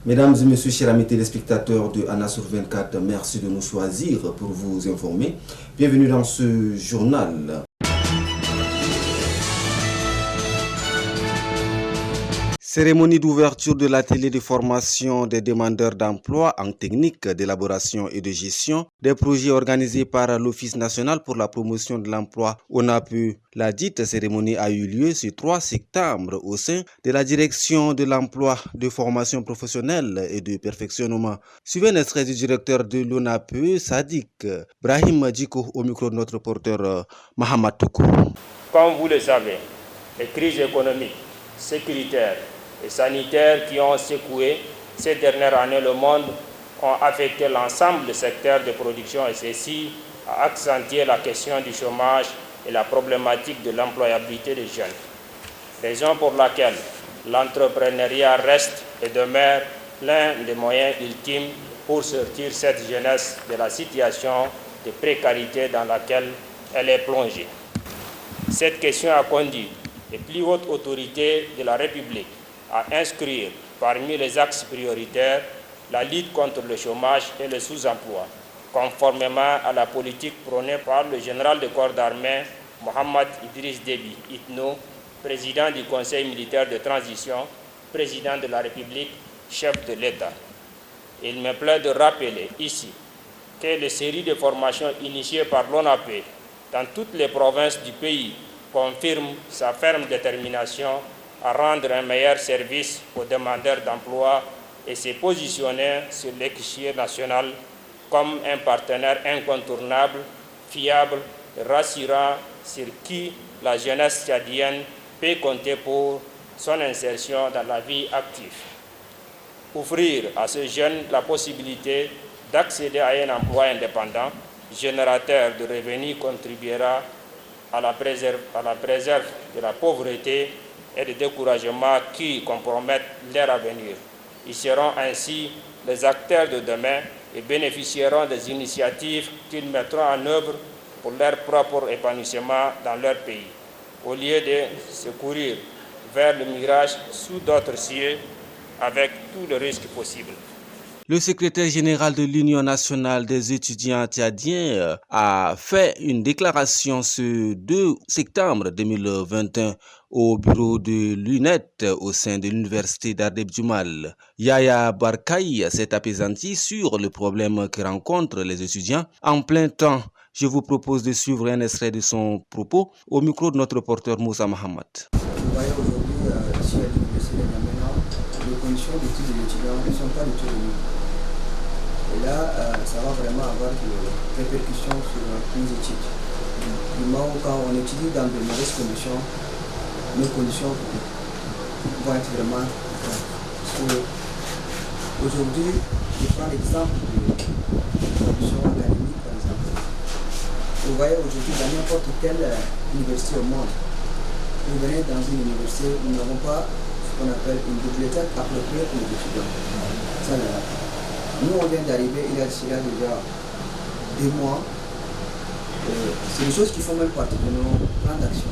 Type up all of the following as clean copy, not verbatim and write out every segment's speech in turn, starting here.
Mesdames et messieurs, chers amis téléspectateurs de Anna sur 24, merci de nous choisir pour vous informer. Bienvenue dans ce journal. Cérémonie d'ouverture de l'atelier de formation des demandeurs d'emploi en technique d'élaboration et de gestion des projets organisés par l'Office national pour la promotion de l'emploi ONAPE. La dite cérémonie a eu lieu ce 3 septembre au sein de la direction de l'emploi, de formation professionnelle et de perfectionnement. Suivez un extrait du directeur de l'ONAPE, Sadik Brahim Djiko, au micro de notre reporter Mahamad Toukou. Comme vous le savez, les crises économiques, sécuritaires et sanitaires qui ont secoué ces dernières années le monde ont affecté l'ensemble des secteurs de production et ceci a accentué la question du chômage et la problématique de l'employabilité des jeunes. Raison pour laquelle l'entrepreneuriat reste et demeure l'un des moyens ultimes pour sortir cette jeunesse de la situation de précarité dans laquelle elle est plongée. Cette question a conduit les plus hautes autorités de la République à inscrire parmi les axes prioritaires la lutte contre le chômage et le sous-emploi, conformément à la politique prônée par le général de corps d'armée Mohamed Idriss Déby Itno, président du Conseil militaire de transition, président de la République, chef de l'État. Il me plaît de rappeler ici que les séries de formations initiées par l'ONAPE dans toutes les provinces du pays confirment sa ferme détermination à rendre un meilleur service aux demandeurs d'emploi et s'est positionné sur l'échiquier national comme un partenaire incontournable, fiable et rassurant sur qui la jeunesse tchadienne peut compter pour son insertion dans la vie active. Offrir à ces jeunes la possibilité d'accéder à un emploi indépendant, générateur de revenus, contribuera à la préserve de la pauvreté et de découragement qui compromettent leur avenir. Ils seront ainsi les acteurs de demain et bénéficieront des initiatives qu'ils mettront en œuvre pour leur propre épanouissement dans leur pays, au lieu de se courir vers le mirage sous d'autres cieux avec tout le risque possible. Le secrétaire général de l'Union nationale des étudiants tchadiens a fait une déclaration ce 2 septembre 2021 au bureau de l'UNET au sein de l'université d'Ardeb Djoumal. Yaya Barkaï s'est apaisanti sur le problème que rencontrent les étudiants en plein temps. Je vous propose de suivre un extrait de son propos au micro de notre reporter Moussa Mohamed. Vous voyez aujourd'hui, ici à l'université d'Amena, les conditions d'études des étudiants ne sont pas du tout les mêmes. Et là, ça va vraiment avoir des répercussions sur nos études. Du moment où quand on étudie dans de mauvaises conditions, nos conditions vont être vraiment graves. Aujourd'hui, je prends l'exemple des conditions académiques, par exemple. Vous voyez aujourd'hui dans n'importe quelle université au monde, vous venez dans une université où nous n'avons pas ce qu'on appelle une bibliothèque appropriée pour les étudiants. Ça, là. Nous, on vient d'arriver, il y a déjà 2 mois. C'est des choses qui font même partie de nos plans d'action.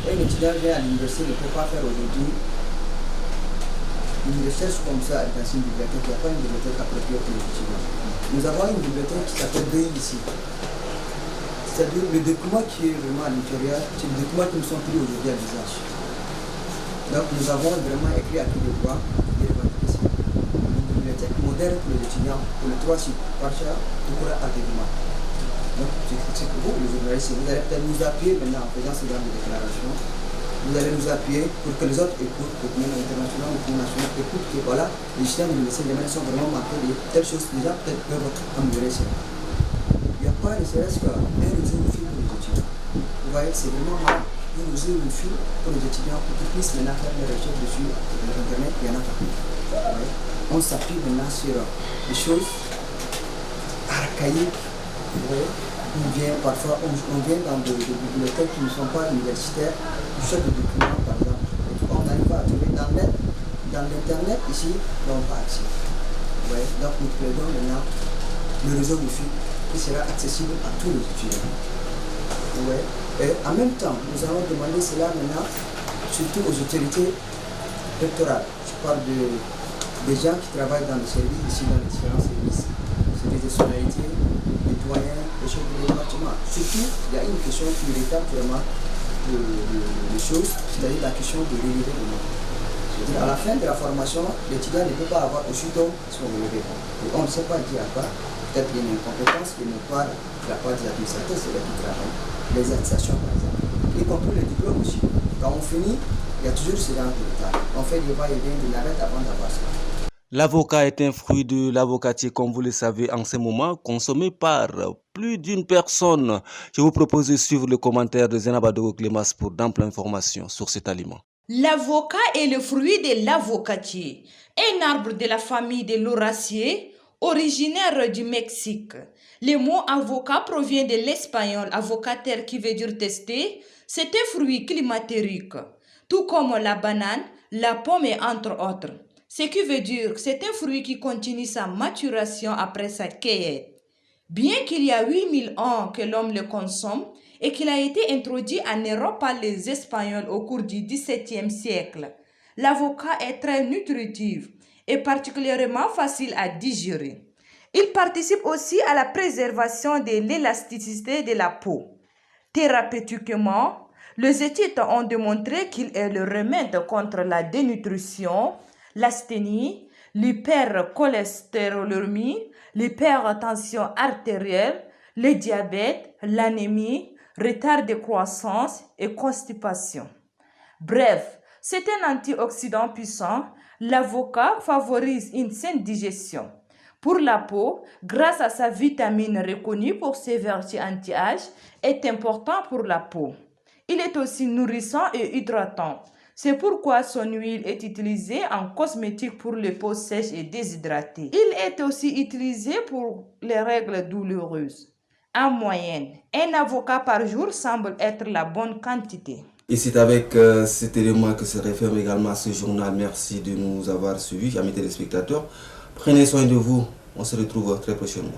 Un étudiant vient à l'université ne peut pas faire aujourd'hui une recherche comme ça dans une bibliothèque. Il n'y a pas une bibliothèque appropriée pour les étudiants. Nous avons une bibliothèque qui s'appelle BI ici. C'est-à-dire le document qui est vraiment à l'intérieur, c'est le document qui nous sont pris aujourd'hui à l'usage. Donc nous avons vraiment écrit à qui de droit des revendications. Moderne pour les étudiants, pour le 3 sites, Parcha, Toukoura, Adégouma. Donc, c'est que vous, les journalistes, vous allez peut-être nous appuyer maintenant en faisant ce genre de déclaration. Vous allez nous appuyer pour que les autres écoutent, que même international ou national écoutent que voilà, les étudiants de l'université de sont vraiment marqués de telles choses déjà peut-être peuvent améliorer ça. Il n'y a pas ne serait-ce qu'un réseau de fil pour les étudiants. Vous voyez, c'est vraiment un réseau de fil pour les étudiants pour qu'ils puissent maintenant faire des recherches dessus sur Internet, il y en a pas. On s'appuie maintenant sur des choses archaïques. On vient parfois, on vient dans des bibliothèques qui ne sont pas universitaires, du chef de documents par exemple. On n'arrive pas à trouver dans l'internet ici, on n'a pas accès. Donc nous plaidons maintenant le réseau Wi-Fi qui sera accessible à tous les étudiants. Et en même temps, nous allons demander cela maintenant surtout aux autorités rectorales. Je parle de des gens qui travaillent dans le service, ici dans les différents services, services de solidarité, nettoyants, les choses du département. Surtout, il y a une question qui retarde vraiment les choses, c'est-à-dire la question de relever le nom. À la fin de la formation, l'étudiant ne peut pas avoir aussitôt son relevé. Et on ne sait pas dire à quoi. Peut-être qu'il y a une incompétence qui n'est pas de la part des administrateurs, c'est là qui travaillent. Les attestations, par exemple. Y compris le diplôme aussi. Quand on finit, il y a toujours ce genre de retard. On fait des va-et-vient de navette avant d'avoir ça. L'avocat est un fruit de l'avocatier, comme vous le savez, en ce moment, consommé par plus d'une personne. Je vous propose de suivre le commentaire de Zainab Adogo Clémas pour d'amples informations sur cet aliment. L'avocat est le fruit de l'avocatier, un arbre de la famille des lauraceae, originaire du Mexique. Le mot avocat provient de l'espagnol avocater qui veut dire tester. C'est un fruit climatérique, tout comme la banane, la pomme et entre autres. Ce qui veut dire que c'est un fruit qui continue sa maturation après sa cueillette. Bien qu'il y a 8000 ans que l'homme le consomme et qu'il a été introduit en Europe par les Espagnols au cours du XVIIe siècle, l'avocat est très nutritif et particulièrement facile à digérer. Il participe aussi à la préservation de l'élasticité de la peau. Thérapeutiquement, les études ont démontré qu'il est le remède contre la dénutrition, l'asthénie, l'hypercholestérolémie, l'hypertension artérielle, le diabète, l'anémie, retard de croissance et constipation. Bref, c'est un antioxydant puissant. L'avocat favorise une saine digestion. Pour la peau, grâce à sa vitamine reconnue pour ses vertus anti-âge, est important pour la peau. Il est aussi nourrissant et hydratant. C'est pourquoi son huile est utilisée en cosmétique pour les peaux sèches et déshydratées. Il est aussi utilisé pour les règles douloureuses. En moyenne, un avocat par jour semble être la bonne quantité. Et c'est avec cet élément que se referme également ce journal. Merci de nous avoir suivis, amis téléspectateurs. Prenez soin de vous. On se retrouve très prochainement.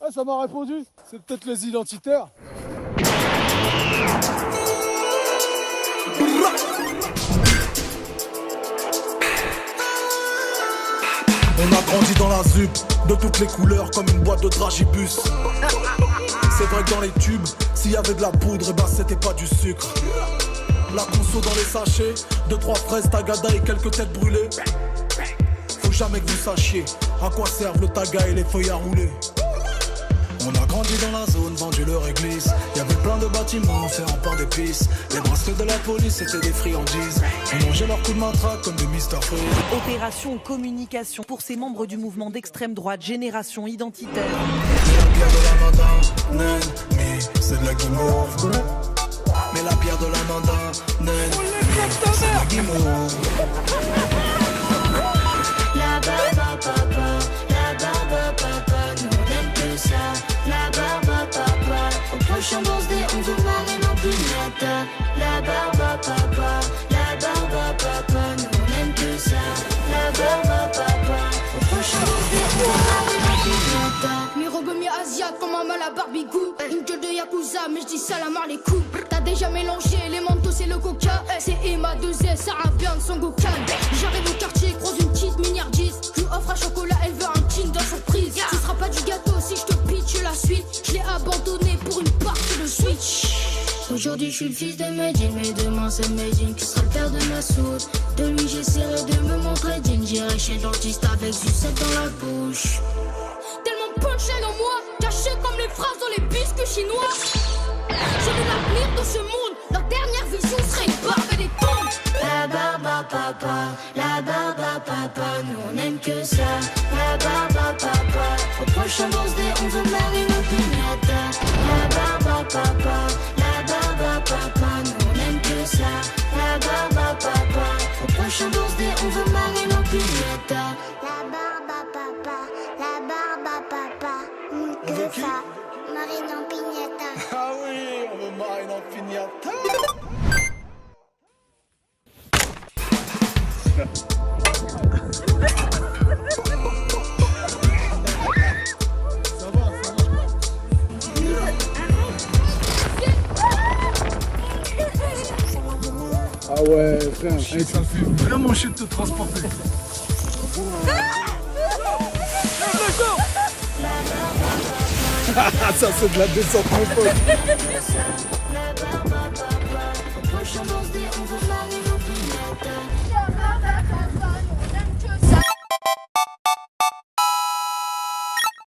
Ah, ça m'a répondu, c'est peut-être les identitaires. On a grandi dans la ZUP, de toutes les couleurs comme une boîte de dragibus. C'est vrai que dans les tubes, s'il y avait de la poudre, et bah c'était pas du sucre. La conso dans les sachets, 2-3 fraises, tagada et quelques têtes brûlées. Faut jamais que vous sachiez à quoi servent le taga et les feuilles à rouler. On a grandi dans la zone, vendu leur église. Y'avait plein de bâtiments faits en pain d'épices. Les bracelets de la police étaient des friandises. On mangeait leurs coups de matraque comme des Mr. Freeze. Opération communication pour ces membres du mouvement d'extrême droite Génération Identitaire. Mais la pierre de la mandane, mais c'est de la guimauve. Mais la pierre de la mandane, c'est de la guimauve. La barbe à papa, la barbe à papa, nous on aime que ça. La barbe à papa, au prochain birthday on vous marine en piñata. La barbe à papa, la barbe à papa, nous on aime que ça. La barbe à papa, au prochain birthday on vous marine en piñata. Mi robe mi-asiate comme maman la barbigou. Une gueule de Yakuza mais j'dis salam à les coups. T'as déjà mélangé les manteaux c'est le coca. C'est Emma 2S, Sarah Björn, son Gokan. J'arrive au quartier, croise une petite milliardiste. Je lui offre un chocolat, elle veut un Kinder surprise. Ce sera pas du gâteau si je te pitch la suite. Je l'ai abandonné pour une partie de Switch. Aujourd'hui je suis le fils de Medine, mais demain c'est Medine qui sera le père de Massoud. De lui j'essaierai de me montrer digne. J'irai chez le dentiste avec du sel dans la bouche. Tellement punchline en moi, caché comme les phrases dans les biscuits chinois. J'ai vu l'avenir de ce monde, leur dernière vision serait une barbe et des tombes. La barbe à papa, la barbe à papa, nous on aime que ça. La barbe à papa, au prochain birthday on veut mariner nos piñata. La barbe à papa, la barbe à papa, nous on aime que ça. La barbe à papa, au prochain birthday on veut mariner nos piñata. La barbe à papa, la barbe Ah ouais, frère, ça me fait vraiment chier de te transporter. Ça c'est de la descente mon pote.